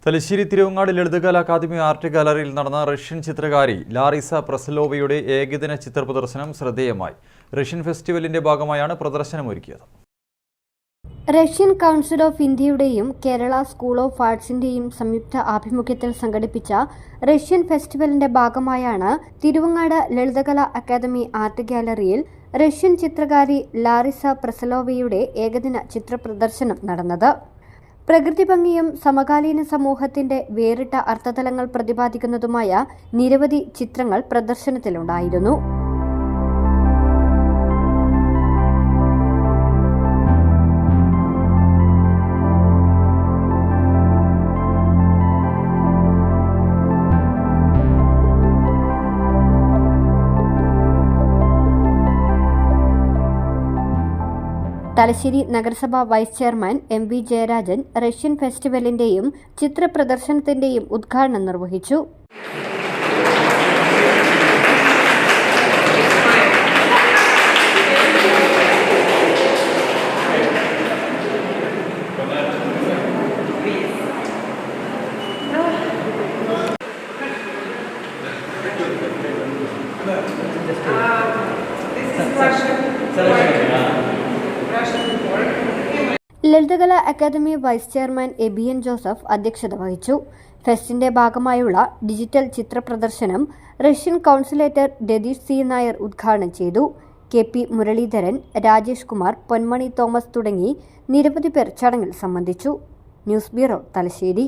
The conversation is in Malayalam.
തലശ്ശേരി തിരുവങ്ങാട് ലളിതകലാ അക്കാദമി ആർട്ട് ഗാലറിയിൽ നടന്ന റഷ്യൻ ചിത്രകാരി ലാറിസ പ്രസലോവയുടെ ഏകദിന ചിത്ര പ്രദർശനം ശ്രദ്ധേയമായി. റഷ്യൻ ഫെസ്റ്റിവലിന്റെ ഭാഗമായാണ് പ്രദർശനമൊരുക്കിയത്. റഷ്യൻ കൗൺസിൽ ഓഫ് ഇന്ത്യയുടെയും കേരള സ്കൂൾ ഓഫ് ആർട്സിന്റെയും സംയുക്ത ആഭിമുഖ്യത്തിൽ സംഘടിപ്പിച്ച റഷ്യൻ ഫെസ്റ്റിവലിന്റെ ഭാഗമായാണ് തിരുവങ്ങാട് ലളിതകലാ അക്കാദമി ആർട്ട് ഗാലറിയിൽ റഷ്യൻ ചിത്രകാരി ലാറിസ പ്രസലോവയുടെ ഏകദിന ചിത്ര പ്രദർശനം നടന്നത്. പ്രകൃതി ഭംഗിയും സമകാലീന സമൂഹത്തിന്റെ വേറിട്ട അർത്ഥതലങ്ങൾ പ്രതിപാദിക്കുന്നതുമായ നിരവധി ചിത്രങ്ങൾ പ്രദർശനത്തിലുണ്ടായിരുന്നു. തലശ്ശേരി നഗരസഭ vice chairman MV Jayarajan Russian ഫെസ്റ്റിവലിന്റെയും ചിത്ര പ്രദർശനത്തിന്റെയും ഉദ്ഘാടനം നിർവഹിച്ചു. Lalithakala academy vice chairman Abian Joseph അധ്യക്ഷത വഹിച്ചു. ഫെസ്റ്റിന്റെ ഭാഗമായുള്ള ഡിജിറ്റൽ ചിത്ര പ്രദർശനം റഷ്യൻ കൗൺസിലേറ്റർ രതീഷ് C. നായർ ഉദ്ഘാടനം ചെയ്തു. KP മുരളീധരൻ, രാജേഷ് കുമാർ, പൊന്മണി തോമസ് തുടങ്ങി നിരവധി പേർ ചടങ്ങിൽ സംബന്ധിച്ചു. News bureau, Thalassery.